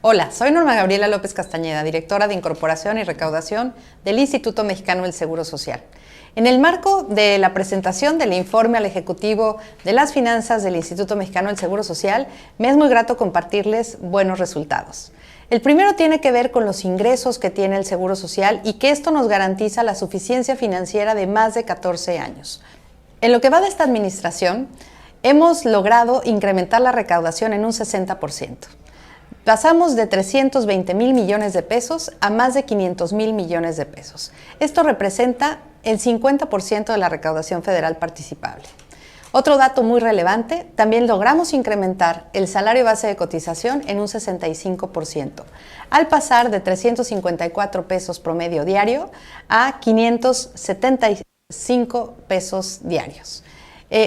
Hola, soy Norma Gabriela López Castañeda, directora de Incorporación y Recaudación del Instituto Mexicano del Seguro Social. En el marco de la presentación del informe al Ejecutivo de las Finanzas del Instituto Mexicano del Seguro Social, me es muy grato compartirles buenos resultados. El primero tiene que ver con los ingresos que tiene el Seguro Social y que esto nos garantiza la suficiencia financiera de más de 14 años. En lo que va de esta administración, hemos logrado incrementar la recaudación en un 60%. Pasamos de 320,000 millones de pesos a más de 500,000 millones de pesos. Esto representa el 50% de la recaudación federal participable. Otro dato muy relevante, también logramos incrementar el salario base de cotización en un 65%, al pasar de 354 pesos promedio diario a 575 pesos diarios.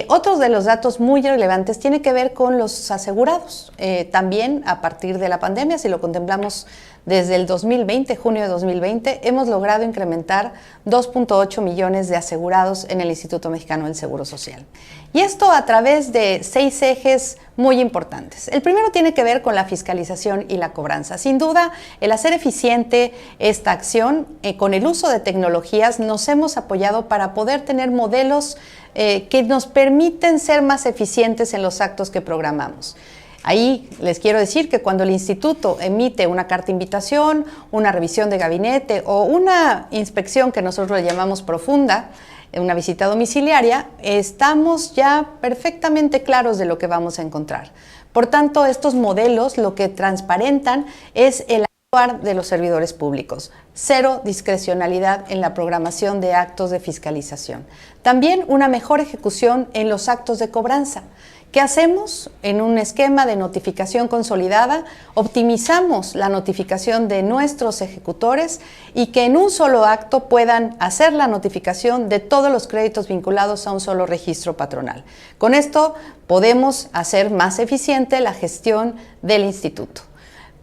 Otros de los datos muy relevantes tiene que ver con los asegurados. También a partir de la pandemia, si lo contemplamos desde el 2020, junio de 2020, hemos logrado incrementar 2.8 millones de asegurados en el Instituto Mexicano del Seguro Social. Y esto a través de 6 ejes muy importantes. El primero tiene que ver con la fiscalización y la cobranza. Sin duda, el hacer eficiente esta acción con el uso de tecnologías nos hemos apoyado para poder tener modelos que nos permiten ser más eficientes en los actos que programamos. Ahí les quiero decir que cuando el instituto emite una carta de invitación, una revisión de gabinete o una inspección que nosotros le llamamos profunda, una visita domiciliaria, estamos ya perfectamente claros de lo que vamos a encontrar. Por tanto, estos modelos lo que transparentan es el actuar de los servidores públicos. Cero discrecionalidad en la programación de actos de fiscalización. También una mejor ejecución en los actos de cobranza. ¿Qué hacemos? En un esquema de notificación consolidada, optimizamos la notificación de nuestros ejecutores y que en un solo acto puedan hacer la notificación de todos los créditos vinculados a un solo registro patronal. Con esto podemos hacer más eficiente la gestión del instituto.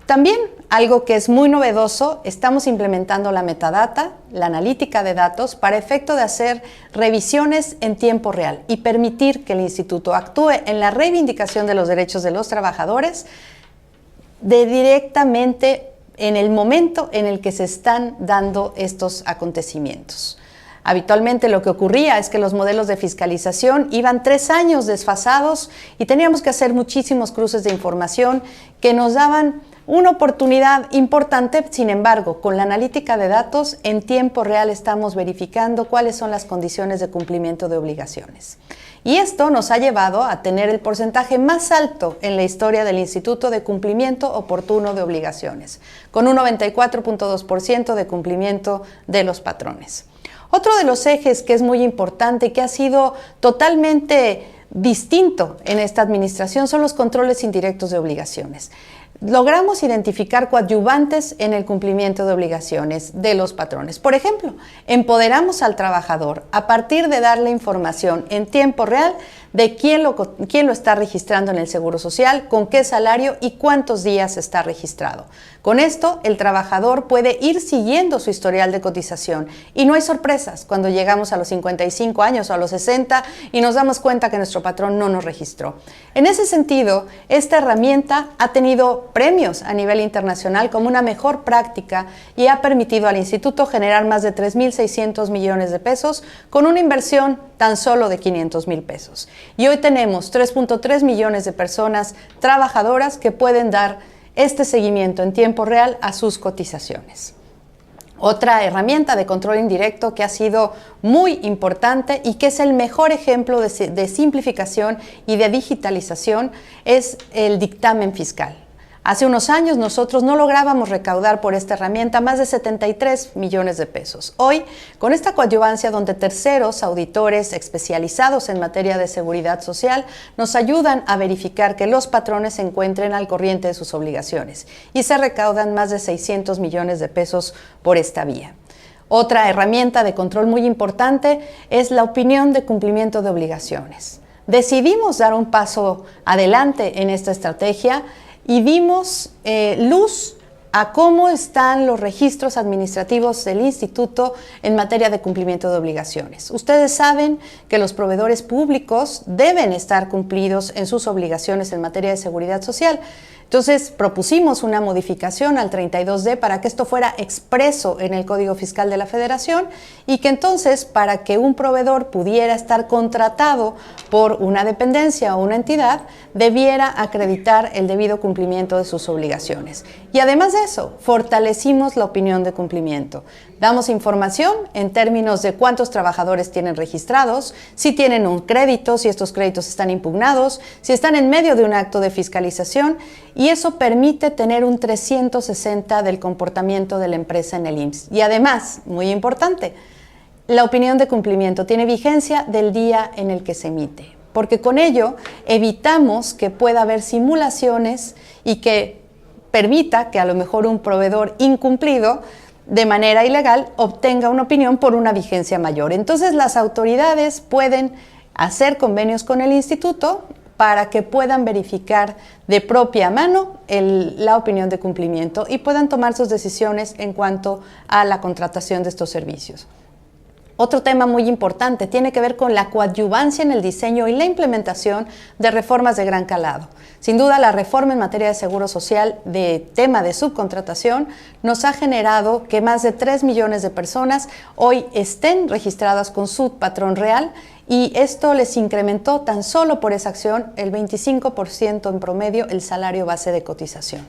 También, algo que es muy novedoso, estamos implementando la metadata, la analítica de datos, para efecto de hacer revisiones en tiempo real y permitir que el instituto actúe en la reivindicación de los derechos de los trabajadores directamente en el momento en el que se están dando estos acontecimientos. Habitualmente lo que ocurría es que los modelos de fiscalización iban 3 años desfasados y teníamos que hacer muchísimos cruces de información que nos daban una oportunidad importante. Sin embargo, con la analítica de datos, en tiempo real estamos verificando cuáles son las condiciones de cumplimiento de obligaciones. Y esto nos ha llevado a tener el porcentaje más alto en la historia del Instituto de cumplimiento oportuno de obligaciones, con un 94.2% de cumplimiento de los patrones. Otro de los ejes que es muy importante y que ha sido totalmente distinto en esta administración son los controles indirectos de obligaciones. Logramos identificar coadyuvantes en el cumplimiento de obligaciones de los patrones. Por ejemplo, empoderamos al trabajador a partir de darle información en tiempo real de quién lo está registrando en el Seguro Social, con qué salario y cuántos días está registrado. Con esto, el trabajador puede ir siguiendo su historial de cotización y no hay sorpresas cuando llegamos a los 55 años o a los 60 y nos damos cuenta que nuestro patrón no nos registró. En ese sentido, esta herramienta ha tenido premios a nivel internacional como una mejor práctica y ha permitido al instituto generar más de 3,600 millones de pesos con una inversión tan solo de 500,000 pesos. Y hoy tenemos 3.3 millones de personas trabajadoras que pueden dar este seguimiento en tiempo real a sus cotizaciones. Otra herramienta de control indirecto que ha sido muy importante y que es el mejor ejemplo de simplificación y de digitalización es el dictamen fiscal. Hace unos años nosotros no lográbamos recaudar por esta herramienta más de 73 millones de pesos. Hoy, con esta coadyuvancia donde terceros auditores especializados en materia de seguridad social nos ayudan a verificar que los patrones se encuentren al corriente de sus obligaciones y se recaudan más de 600 millones de pesos por esta vía. Otra herramienta de control muy importante es la opinión de cumplimiento de obligaciones. Decidimos dar un paso adelante en esta estrategia y dimos luz a cómo están los registros administrativos del instituto en materia de cumplimiento de obligaciones. Ustedes saben que los proveedores públicos deben estar cumplidos en sus obligaciones en materia de seguridad social. Entonces propusimos una modificación al 32D para que esto fuera expreso en el Código Fiscal de la Federación y que entonces para que un proveedor pudiera estar contratado por una dependencia o una entidad debiera acreditar el debido cumplimiento de sus obligaciones. Y además de eso, fortalecimos la opinión de cumplimiento. Damos información en términos de cuántos trabajadores tienen registrados, si tienen un crédito, si estos créditos están impugnados, si están en medio de un acto de fiscalización, y eso permite tener un 360 del comportamiento de la empresa en el IMSS. Y además, muy importante, la opinión de cumplimiento tiene vigencia del día en el que se emite, porque con ello evitamos que pueda haber simulaciones y que permita que a lo mejor un proveedor incumplido de manera ilegal obtenga una opinión por una vigencia mayor. Entonces las autoridades pueden hacer convenios con el instituto para que puedan verificar de propia mano la opinión de cumplimiento y puedan tomar sus decisiones en cuanto a la contratación de estos servicios. Otro tema muy importante tiene que ver con la coadyuvancia en el diseño y la implementación de reformas de gran calado. Sin duda, la reforma en materia de seguro social de tema de subcontratación nos ha generado que más de 3 millones de personas hoy estén registradas con su patrón real y esto les incrementó tan solo por esa acción el 25% en promedio el salario base de cotización.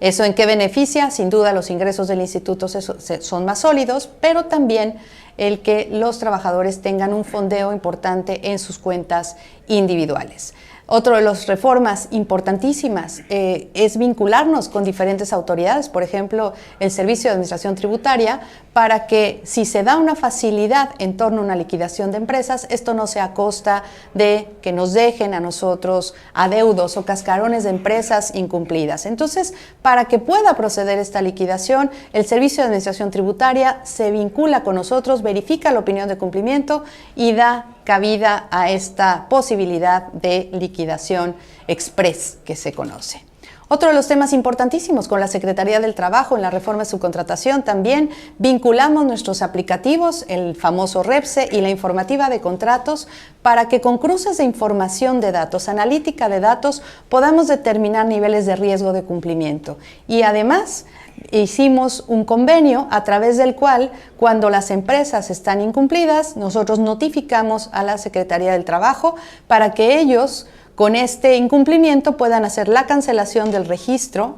¿Eso en qué beneficia? Sin duda los ingresos del instituto son más sólidos, pero también el que los trabajadores tengan un fondeo importante en sus cuentas individuales. Otra de las reformas importantísimas es vincularnos con diferentes autoridades, por ejemplo, el Servicio de Administración Tributaria, para que si se da una facilidad en torno a una liquidación de empresas, esto no sea a costa de que nos dejen a nosotros adeudos o cascarones de empresas incumplidas. Entonces, para que pueda proceder esta liquidación, el Servicio de Administración Tributaria se vincula con nosotros, verifica la opinión de cumplimiento y da cabida a esta posibilidad de liquidación express que se conoce. Otro de los temas importantísimos con la Secretaría del Trabajo en la reforma de subcontratación también vinculamos nuestros aplicativos, el famoso REPSE y la informativa de contratos, para que con cruces de información de datos, analítica de datos, podamos determinar niveles de riesgo de cumplimiento. Y además hicimos un convenio a través del cual, cuando las empresas están incumplidas, nosotros notificamos a la Secretaría del Trabajo para que ellos, con este incumplimiento, puedan hacer la cancelación del registro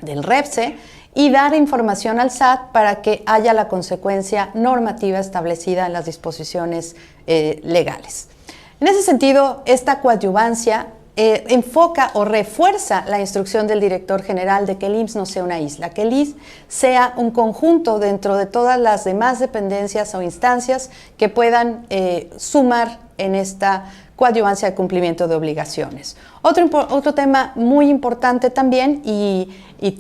del REPSE y dar información al SAT para que haya la consecuencia normativa establecida en las disposiciones legales. En ese sentido, esta coadyuvancia enfoca o refuerza la instrucción del director general de que el IMSS no sea una isla, que el IMSS sea un conjunto dentro de todas las demás dependencias o instancias que puedan sumar en esta coadyuvancia de cumplimiento de obligaciones. Otro tema muy importante también y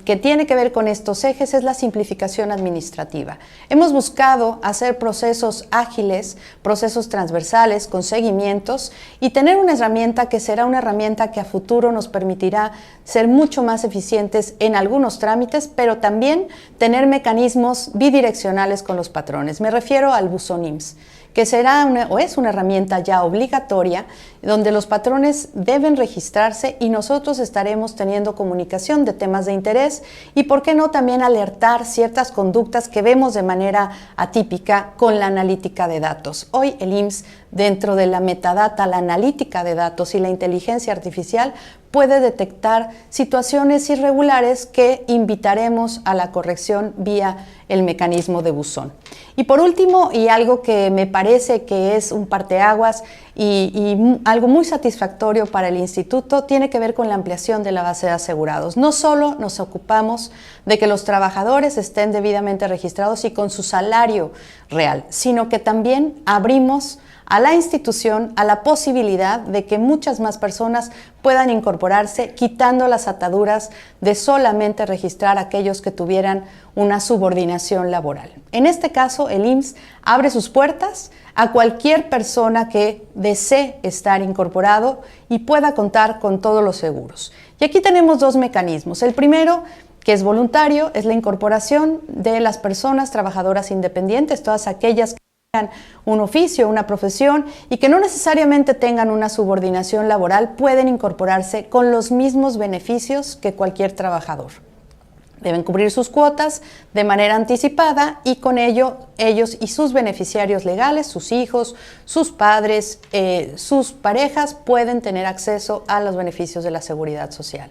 que tiene que ver con estos ejes es la simplificación administrativa. Hemos buscado hacer procesos ágiles, procesos transversales, con seguimientos y tener una herramienta que será una herramienta que a futuro nos permitirá ser mucho más eficientes en algunos trámites, pero también tener mecanismos bidireccionales con los patrones. Me refiero al buzón IMSS, que será es una herramienta ya obligatoria donde los patrones deben registrarse y nosotros estaremos teniendo comunicación de temas de interés y, por qué no, también alertar ciertas conductas que vemos de manera atípica con la analítica de datos. Hoy el IMSS, dentro de la metadata, la analítica de datos y la inteligencia artificial, puede detectar situaciones irregulares que invitaremos a la corrección vía el mecanismo de buzón. Y por último, y algo que me parece que es un parteaguas y algo muy satisfactorio para el instituto, tiene que ver con la ampliación de la base de asegurados. No solo nos ocupamos de que los trabajadores estén debidamente registrados y con su salario real, sino que también abrimos a la institución a la posibilidad de que muchas más personas puedan incorporarse, quitando las ataduras de solamente registrar a aquellos que tuvieran una subordinación laboral. En este caso, el IMSS abre sus puertas a cualquier persona que desee estar incorporado y pueda contar con todos los seguros. Y aquí tenemos dos mecanismos. El primero, que es voluntario, es la incorporación de las personas trabajadoras independientes, todas aquellas un oficio, una profesión y que no necesariamente tengan una subordinación laboral pueden incorporarse con los mismos beneficios que cualquier trabajador. Deben cubrir sus cuotas de manera anticipada y con ello ellos y sus beneficiarios legales, sus hijos, sus padres, sus parejas pueden tener acceso a los beneficios de la seguridad social.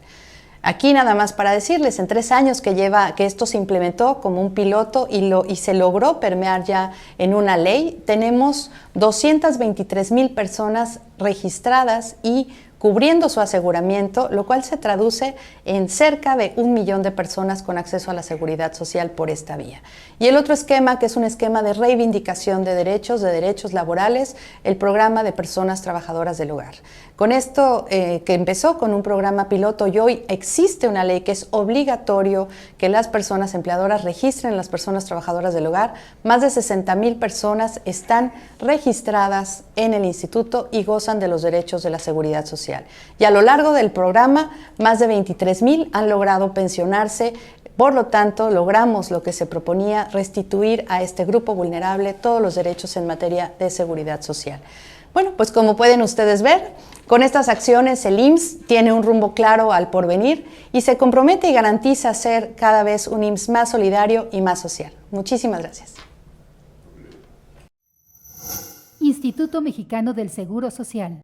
Aquí nada más para decirles, en 3 años que esto se implementó como un piloto y se logró permear ya en una ley, tenemos 223,000 personas registradas y cubriendo su aseguramiento, lo cual se traduce en cerca de 1 millón de personas con acceso a la seguridad social por esta vía. Y el otro esquema, que es un esquema de reivindicación de derechos laborales, el programa de personas trabajadoras del hogar. Con esto, que empezó con un programa piloto y hoy existe una ley que es obligatorio que las personas empleadoras registren a las personas trabajadoras del hogar, más de 60,000 personas están registradas en el instituto y gozan de los derechos de la seguridad social. Y a lo largo del programa, más de 23,000 han logrado pensionarse. Por lo tanto, logramos lo que se proponía, restituir a este grupo vulnerable todos los derechos en materia de seguridad social. Bueno, pues como pueden ustedes ver, con estas acciones el IMSS tiene un rumbo claro al porvenir y se compromete y garantiza ser cada vez un IMSS más solidario y más social. Muchísimas gracias. Instituto Mexicano del Seguro Social.